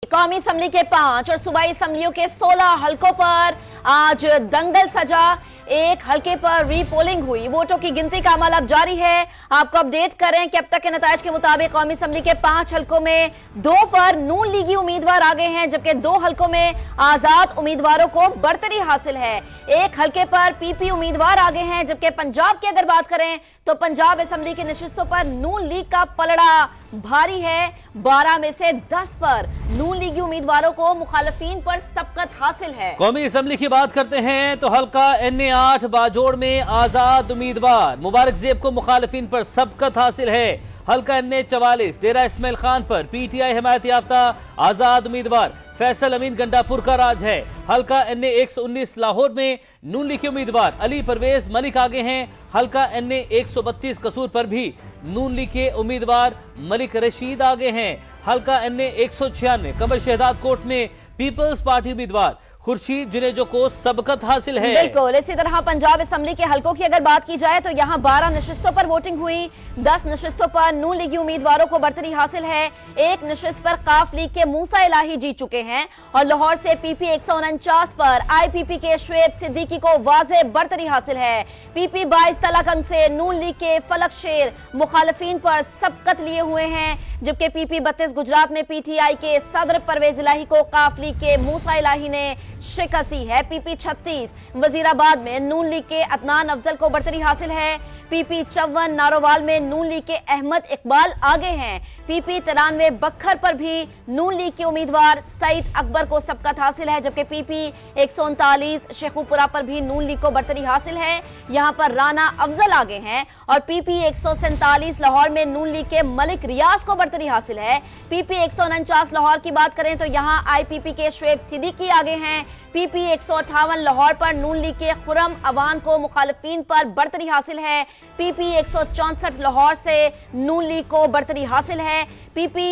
कौमी असम्बली के 5 और सूबाई असम्बलियों के 16 हलकों पर आज दंगल सजा। एक हलके पर रीपोलिंग हुई। वोटों की गिनती का अमल अब जारी है। आपको अपडेट करें कि अब तक के नताइज के मुताबिक कौमी असम्बली के 5 हलकों में 2 पर नून लीगी उम्मीदवार आगे हैं, जबकि 2 हलकों में आजाद उम्मीदवारों को बढ़तरी हासिल है। एक हलके पर पीपी उम्मीदवार आगे हैं, जबकि पंजाब की अगर बात करें तो पंजाब असम्बली की नशिस्तों पर नून लीग का पलड़ा भारी है। 12 में से 10 पर नून लीगी उम्मीदवारों को मुखालफीन पर सबकत हासिल है। कौमी असम्बली की बात करते हैं तो हल्का NA 8 बाजोड़ में आजाद उम्मीदवार मुबारक जेब को मुखालफीन पर सबकत हासिल है। हल्का NA 44 डेरा इस्माइल खान पर PTI हिमायत याफ्ता आजाद उम्मीदवार फैसल अमीन गंडापुर का राज है। हल्का NA 119 लाहौर में नून लीग के उम्मीदवार अली परवेज मलिक आगे हैं। हल्का NA 132 कसूर पर भी नून लीग के उम्मीदवार मलिक रशीद आगे हैं। हल्का NA 196 कमर शहदाद कोट में पीपल्स पार्टी उम्मीदवार खुर्शीद जुनेजो को सबकत हासिल है। बिल्कुल इसी तरह पंजाब असम्बली के हलकों की अगर बात की जाए तो यहाँ 12 नशिस्तों पर वोटिंग हुई। 10 नशिस्तों पर नून लीगी उम्मीदवारों को बढ़तरी हासिल है। एक नशिस्त पर काफ लीग के मूसा इलाही जीत चुके हैं और लाहौर से PP 149 पर IPP के शुएब सिद्दीकी को वाज़े बढ़तरी हासिल है। PP 22 तलाक अंक से नून लीग के फलक शेर मुखालफीन पर सबकत लिए हुए हैं, जबकि PP 32 गुजरात में PTI के सदर परवेज इलाही को काफ लीग के मूसा इलाही ने शिकस्त दी है। PP 36 वजीराबाद में नून लीग के अदनान अफजल को बढ़तरी हासिल है। PP 54 नारोवाल में नून लीग के अहमद इकबाल आगे हैं। PP 93 बखर पर भी नून लीग के उम्मीदवार सईद अकबर को सबकत हासिल है, जबकि PP 139 शेखुपुरा पर भी नून लीग को बढ़तरी हासिल है। यहाँ पर राना अफजल आगे हैं और PP 147 लाहौर में नून लीग के मलिक रियाज को बढ़तरी हासिल है। PP 149 लाहौर की बात करें तो यहाँ IPP के शुएब सिद्दीकी आगे हैं। PP 158 लाहौर पर नून लीग के खुरम अवान को मुखालफीन पर बढ़तरी हासिल है। PP 164 लाहौर से नून लीग को बढ़तरी हासिल है। PP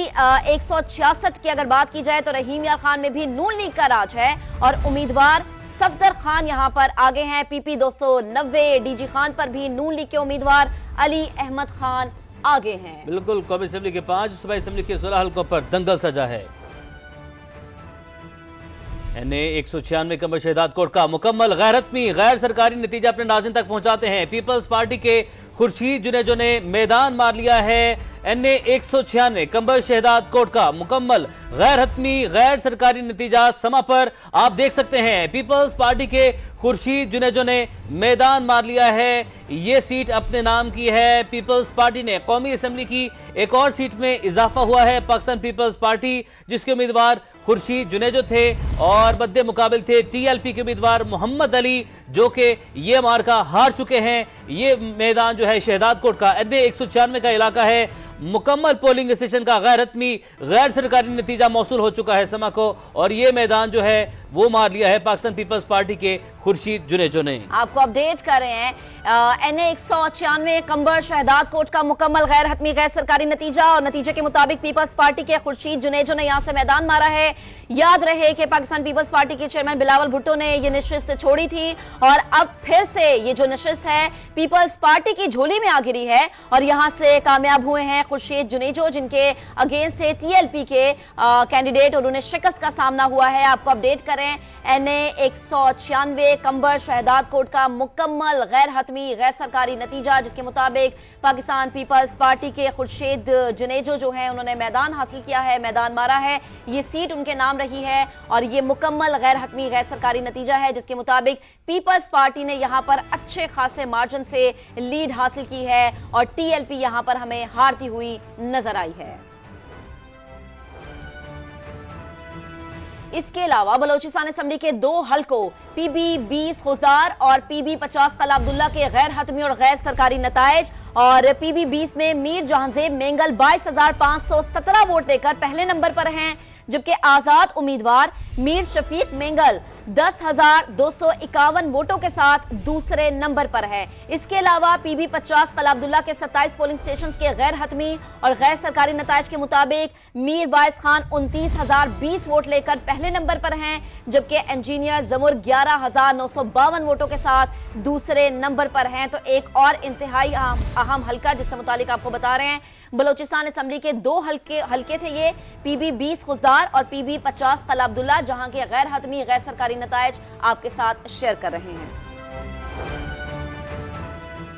166 की अगर बात की जाए तो रहीम यार खान में भी नून लीग का राज है और उम्मीदवार सफदर खान यहाँ पर आगे हैं। PP 290 DG खान पर भी नून लीग के उम्मीदवार अली अहमद खान आगे हैं। बिल्कुल कौमी असम्बली के 5 सूबाई असम्बली के 16 हलकों पर दंगल सजा है। NA 196 कमर शहदाद कोट का मुकम्मल गैरहतमी गैर सरकारी नतीजा अपने नाज़िन तक पहुंचाते हैं। पीपल्स पार्टी के खुर्शीद जुनेजो ने मैदान मार लिया है। NA 196 कंबर शहदाद कोट का मुकम्मल गैर हतमी गैर सरकारी नतीजा समा पर आप देख सकते हैं। पीपल्स पार्टी के खुर्शीद जुनेजो ने मैदान मार लिया है। ये सीट अपने नाम की है। पीपल्स पार्टी ने कौमी असम्बली की एक और सीट में इजाफा हुआ है। पाकिस्तान पीपल्स पार्टी जिसके उम्मीदवार खुर्शीद जुनेजो थे और बद्दे मुकाबिल थे TLP के उम्मीदवार मोहम्मद अली, जो कि ये मार्का हार चुके हैं। ये मैदान जो है शहदाद कोट का NA 196 का इलाका है। मुकम्मल पोलिंग स्टेशन का गैर हतमी गैर सरकारी नतीजा मौसूल हो चुका है समा को और ये मैदान जो है वो मार लिया है पाकिस्तान पीपल्स पार्टी के खुर्शीद जुनेजो ने। आपको अपडेट कर रहे हैं NA 196 कंबर शहदाद कोट का मुकम्मल गैर हतमी गैर सरकारी नतीजा और नतीजे के मुताबिक पीपल्स पार्टी के खुर्शीद जुनेजो ने यहां से मैदान मारा है। याद रहे कि पाकिस्तान पीपल्स पार्टी के चेयरमैन बिलावल भुट्टो ने ये नशिस्त छोड़ी थी और अब फिर से ये जो नशिस्त है पीपल्स पार्टी की झोली में आ गिरी है और यहां से कामयाब हुए हैं खुर्शीद जुनेजो, जिनके अगेंस्ट थे TLP के कैंडिडेट और उन्हें शिकस्त का सामना हुआ है। आपको अपडेट करें NA 196 कंबर शहदाद कोट का मुकम्मल गैर हतमी गैर सरकारी नतीजा, जिसके मुताबिक पाकिस्तान पीपल्स पार्टी के खुर्शीद जुनेजो जो है उन्होंने मैदान हासिल किया है, मैदान मारा है। ये सीट उनके नाम रही है और ये मुकम्मल गैर हतमी गैर सरकारी नतीजा है, जिसके मुताबिक पीपल्स पार्टी ने यहां पर अच्छे खासे मार्जिन से लीड हासिल की है और TLP यहां पर हमें हारती हुई नजर आई है। इसके अलावा बलोचिस्तान असम्बली के 2 हलकों PB 20 खुजदार और PB 50 तला अब्दुल्ला के गैर हतमी और गैर सरकारी नताइज और PB 20 में मीर जहांजेब मेंगल 22,517 वोट लेकर पहले नंबर पर हैं, जबकि आजाद उम्मीदवार मीर शफीक मेंगल 10,251 वोटों के साथ दूसरे नंबर पर है। इसके अलावा पीबी 50 कला अब्दुल्ला के 27 पोलिंग स्टेशन के गैर हतमी और गैर सरकारी नताइज के मुताबिक मीर वाइस खान 29,020 वोट लेकर पहले नंबर पर हैं, जबकि इंजीनियर जमूर 11,952 वोटों के साथ दूसरे नंबर पर हैं। तो एक और इंतहाई अहम हल्का जिससे मुतालिक आपको बता रहे हैं, बलोचिस्तान असेंबली के 2 हल्के थे ये, पीबी 20 खुजदार और पीबी 50 कला अब्दुल्ला, जहां के गैर हतमी गैर सरकारी नताइज आपके साथ शेयर कर रहे हैं।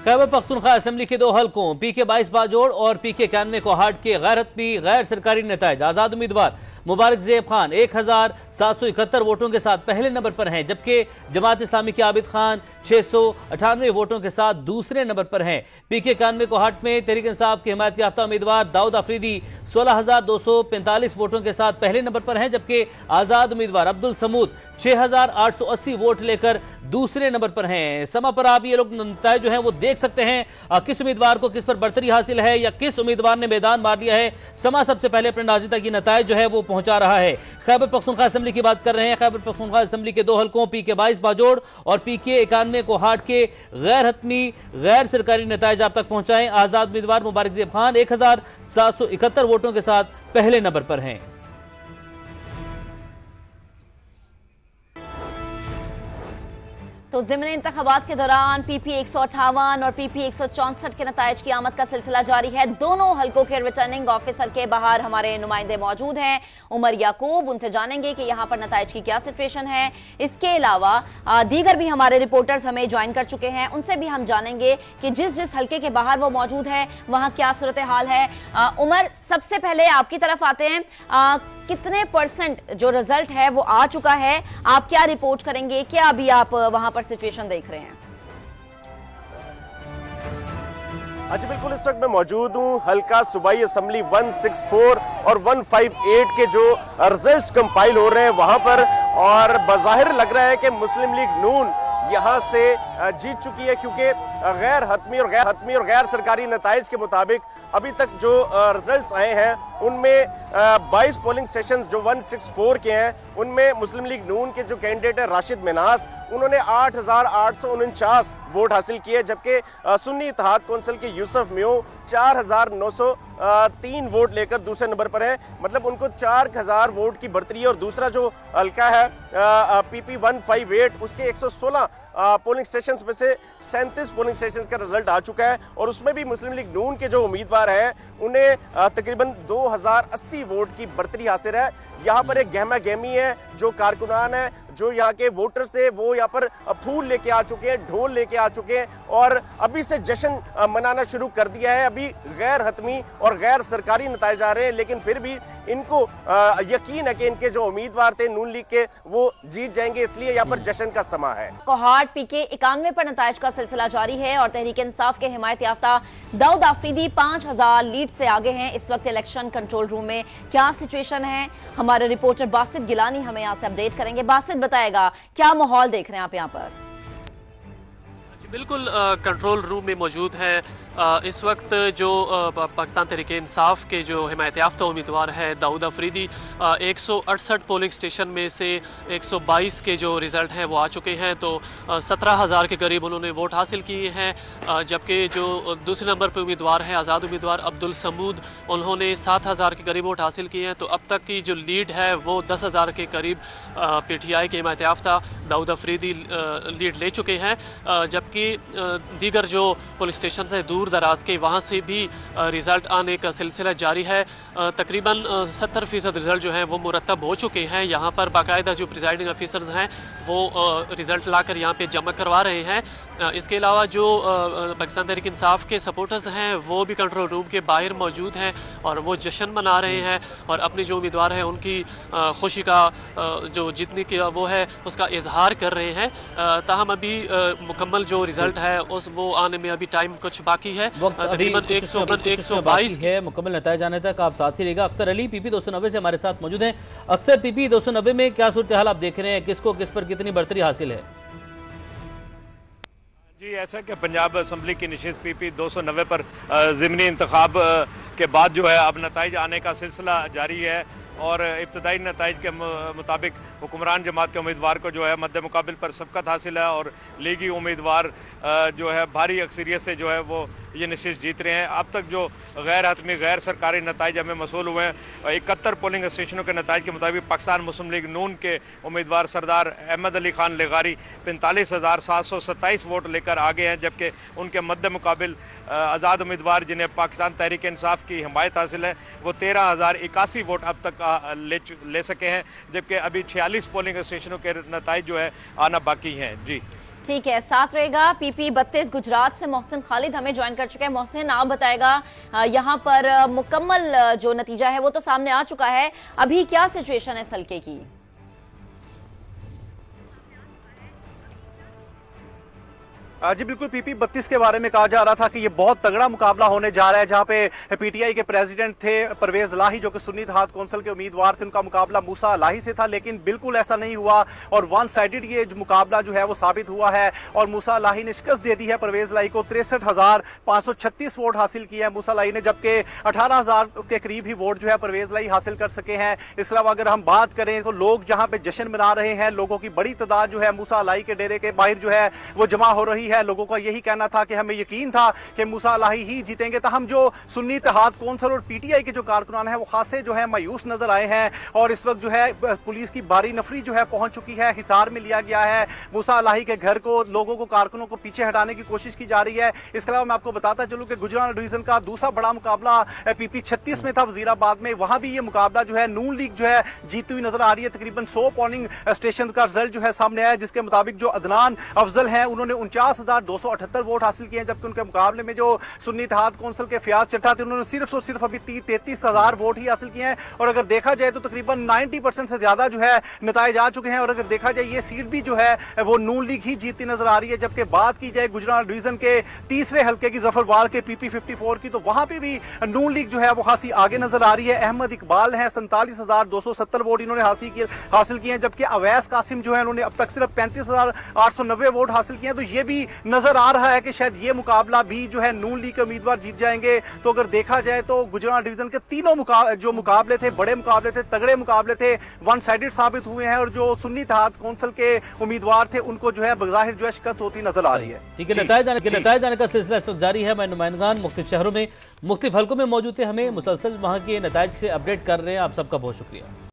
खैबर पख्तूनख्वा असेंबली के 2 हलकों पीके 22 बाजोड़ और पीके 91 कोहाट के गैर हतमी गैर सरकारी नताइज आजाद उम्मीदवार मुबारक ज़ेब खान 1,771 वोटों के साथ पहले नंबर पर हैं, जबकि जमात इस्लामी के आबिद खान 698 वोटों के साथ दूसरे नंबर पर हैं। पीके 91 कोहाट में तहरीक इंसाफ के हिमायत याफ्ता उम्मीदवार दाऊद अफरीदी 16,245 वोटों के साथ पहले नंबर पर हैं, जबकि आजाद उम्मीदवार अब्दुल समूद 6,880 वोट लेकर दूसरे नंबर पर हैं। समा पर आप ये लोग नतीजे जो हैं वो देख सकते हैं, किस उम्मीदवार को किस पर बढ़तरी हासिल है या किस उम्मीदवार ने मैदान मार दिया है। समा सबसे पहले अपने नाज़रीन तक ये नतीजे जो है वो पहुंचा रहा है। खैबर पख्तूनख्वा असेंबली की बात कर रहे हैं। खैबर पख्तूनख्वा असेंबली के 2 हलकों पीके 22 बाजोड़ और पीके 91 कोहाट के गैर हतमी गैर सरकारी नताइज आप तक पहुंचाएं। आजाद उम्मीदवार मुबारक ज़ेब खान 1,771 वोटों के साथ पहले नंबर पर हैं। तो ज़िमनी इंतखाबात के दौरान पीपी 158 और पीपी 164 के नताइज की आमद का सिलसिला जारी है। दोनों हलकों के रिटर्निंग ऑफिसर के बाहर हमारे नुमाइंदे मौजूद हैं, उमर याकूब, उनसे जानेंगे कि यहाँ पर नताइज की क्या सिचुएशन है। इसके अलावा दीगर भी हमारे रिपोर्टर्स हमें ज्वाइन कर चुके हैं, उनसे भी हम जानेंगे कि जिस जिस हलके के बाहर वो मौजूद है वहाँ क्या सूरत हाल है। उमर, सबसे पहले आपकी तरफ आते हैं, कितने % जो रिजल्ट है वो आ चुका है, आप क्या रिपोर्ट करेंगे, क्या अभी आप वहां पर सिचुएशन देख रहे हैं? अच्छा, बिल्कुल इस वक्त मैं मौजूद हूँ हल्का सूबाई असेंबली 164 और 158 के जो रिजल्ट्स कंपाइल हो रहे हैं वहां पर, और बज़ाहिर लग रहा है कि मुस्लिम लीग नून यहाँ से जीत चुकी है, क्योंकि गैर हतमी और गैर सरकारी नताइज के मुताबिक अभी तक जो रिजल्ट्स आए हैं उनमें 22 पोलिंग स्टेशन जो 164 के हैं उनमें मुस्लिम लीग नून के जो कैंडिडेट है राशिद मिनास, उन्होंने 8,849 वोट हासिल किए, जबकि सुन्नी इत्तेहाद कौंसिल के यूसुफ म्यो 4,903 वोट लेकर दूसरे नंबर पर है। मतलब उनको 4,000 वोट की बढ़तरी है। और दूसरा जो हल्का है पीपी 158, उसके 116 पोलिंग स्टेशन में से 37 पोलिंग स्टेशन का रिजल्ट आ चुका है, और उसमें भी मुस्लिम लीग नून के जो उम्मीदवार हैं उन्हें तकरीबन 2,080 वोट की बढ़तरी हासिल है। यहाँ पर एक गहमा गहमी है, जो कारकुनान है, जो यहाँ के वोटर्स थे, वो यहाँ पर फूल लेके आ चुके हैं, ढोल लेके आ चुके हैं, और अभी से जश्न मनाना शुरू कर दिया है। अभी गैर हतमी और गैर सरकारी नताइज आ रहे हैं, लेकिन फिर भी इनको यकीन है कि इनके जो उम्मीदवार थे नून लीग के वो जीत जाएंगे, इसलिए यहाँ पर जश्न का समा है। कोहाट पीके 91 पर नताइज का सिलसिला जारी है और तहरीक इंसाफ के हिमायत याफ्ता दाऊद अफरीदी 5,000 लीड से आगे हैं। इस वक्त इलेक्शन कंट्रोल रूम में क्या सिचुएशन है, हमारे रिपोर्टर बासित गिलानी हमें यहाँ से अपडेट करेंगे। बासित बताएगा क्या माहौल देख रहे हैं आप यहाँ पर? बिल्कुल कंट्रोल रूम में मौजूद है। इस वक्त जो पाकिस्तान तहरीक इंसाफ के जो हिमायत याफ्ता उम्मीदवार है दाऊद अफरीदी 168 पोलिंग स्टेशन में से 122 के जो रिजल्ट हैं वो आ चुके हैं, तो 17,000 के करीब उन्होंने वोट हासिल किए हैं। जबकि जो दूसरे नंबर पर उम्मीदवार हैं आज़ाद उम्मीदवार अब्दुल समूद, उन्होंने 7,000 के करीब वोट हासिल किए हैं। तो अब तक की जो लीड है वो 10,000 के करीब PTI के हिमायत याफ्ता दाऊद अफरीदी लीड ले चुके हैं, जबकि दीगर जो पुलिस स्टेशन है दूर दराज के वहाँ से भी रिजल्ट आने का सिलसिला जारी है। तकरीबन 70% रिजल्ट जो है वो मुरतब हो चुके हैं। यहाँ पर बाकायदा जो प्रिजाइडिंग ऑफिसर्स हैं वो रिजल्ट लाकर यहाँ पे जमा करवा रहे हैं। इसके अलावा जो पाकिस्तान तहरीक इंसाफ के सपोर्टर्स हैं वो भी कंट्रोल रूम के बाहर मौजूद हैं और वो जश्न मना रहे हैं और अपने जो उम्मीदवार हैं उनकी खुशी का जो जीतने की वो है उसका इजहार कर रहे हैं। ताहम अभी मुकम्मल जो रिजल्ट है उस वो आने में अभी टाइम कुछ बाकी है, तकरीबन 122 है मुकम्मल नतीजा आने तक। आप साथ ही रहेगा। अख्तर अली PP 290 से हमारे साथ मौजूद हैं। अख्तर, PP 290 में क्या सूरत हाल आप देख रहे हैं, किसको किस पर कितनी बढ़तरी हासिल है? जी, ऐसा कि पंजाब असम्बली की नशिस्त PP 290 पर ज़िमनी इंतखाब के बाद जो है अब नताइज आने का सिलसिला जारी है। और इब्तदाई नताइज के मुताबिक हुक्मरान जमात के उम्मीदवार को जो है मद्दे मुकाबिल पर सबकत हासिल है और लीगी उम्मीदवार जो है भारी अक्सरियत से जो है वो ये नशिस्त जीत रहे हैं। अब तक जो गैर हतमी गैर सरकारी नताइज हमें मसूल हुए हैं, 71 पोलिंग स्टेशनों के नताइज के मुताबिक पाकिस्तान मुस्लिम लीग नून के उम्मीदवार सरदार अहमद अली खान लेगारी 45,727 वोट लेकर आगे हैं, जबकि उनके मद्दे मुकाबिल आज़ाद उम्मीदवार जिन्हें पाकिस्तान तहरीक इंसाफ की हिमायत हासिल है वो 13,081 वोट अब तक ले सके हैं, जबकि अभी 46 पोलिंग स्टेशनों के नताइज जो है आना बाकी हैं। जी ठीक है, साथ रहेगा PP 32 गुजरात से मोहसिन खालिद हमें ज्वाइन कर चुके हैं। मोहसिन, आप बताएगा यहाँ पर मुकम्मल जो नतीजा है वो तो सामने आ चुका है, अभी क्या सिचुएशन है इस हल्के की? जी बिल्कुल, PP 32 के बारे में कहा जा रहा था कि ये बहुत तगड़ा मुकाबला होने जा रहा है, जहां पे PTI के प्रेसिडेंट थे परवेज लाही जो कि सुन्नी इत्तेहाद कौंसिल के उम्मीदवार थे, उनका मुकाबला मूसा लाही से था, लेकिन बिल्कुल ऐसा नहीं हुआ और वन साइडेड ये जो मुकाबला जो है वो साबित हुआ है और मूसा लाही ने शिकस्त दे दी है परवेज लाही को। 63,536 वोट हासिल किए हैं मूसा लाही ने, जबकि 18,000 के करीब ही वोट जो है परवेज लाही हासिल कर सके हैं। इसके अलावा अगर हम बात करें तो लोग जहां पे जश्न मना रहे हैं, लोगों की बड़ी तादाद जो है मूसा लाही के डेरे के बाहर जो है वो जमा हो रही है। लोगों का यही कहना था कि हमें यकीन था कि मूसा लाही ही जीतेंगे। तहम जो सुन्नी इत्तेहाद कौंसिल और PTI के जो कारकुनान हैं वो खासे जो है मायूस नजर आए हैं और इस वक्त जो है पुलिस की भारी नफरी जो है पहुंच चुकी है, हिसार में लिया गया है मूसा लाही के घर को, लोगों को, कारकुनों को पीछे हटाने की कोशिश की जा रही है। इसके अलावा मैं आपको बताता चलूं कि गुजरात डिवीजन का दूसरा बड़ा मुकाबला PP 36 में था वजीराबाद में, वहां भी ये मुकाबला जो है नून लीग जो है जीती हुई नजर आ रही है। तकरीबन 100 पोलिंग स्टेशन का रिजल्ट जो है सामने आया, जिसके मुताबिक जो अदनान अफजल है उन्होंने 49,278 वोट हासिल किए हैं, जबकि उनके मुकाबले में जो सुन्नी इत्तेहाद कौंसिल के फयाज चट्टा थे उन्होंने सिर्फ और सिर्फ अभी 33,000 वोट ही हासिल किए हैं। और अगर देखा जाए तो तकरीबन 90% से ज्यादा जो है नताइज आ चुके हैं और अगर देखा जाए ये सीट भी जो है वो नून लीग ही जीतती नजर आ रही है। जबकि बात की जाए गुजरात डिवीजन के तीसरे हल्के की जफरवाल के PP 54 की, तो वहां पे भी नून लीग जो है वो खासी आगे नजर आ रही है। अहमद इकबाल है 47,270 वोट इन्होंने हासिल किए हैं, जबकि अवैस कासिम जो है उन्होंने अब तक सिर्फ 35,890 वोट हासिल किए हैं। तो ये भी नजर आ रहा है कि शायद ये मुकाबला भी जो है नून लीग के उम्मीदवार जीत जाएंगे। तो अगर देखा जाए तो गुजरात डिवीजन के तीनों जो मुकाबले थे, बड़े मुकाबले थे, तगड़े मुकाबले थे, वन साइडेड साबित हुए हैं और जो सुन्नी इत्तेहाद कौंसिल के उम्मीदवार थे उनको जो है बग़ाहिर जो है शिकस्त होती नजर आ रही है। ठीक है, नताइज आने का सिलसिला इस वक्त जारी है। मैं नुमाइंदगान मुख्तलिफ शहरों में मुख्तलिफ हल्कों में मौजूद थे, हमें मुसलसल वहां के नताइज से अपडेट कर रहे हैं। आप सबका बहुत शुक्रिया।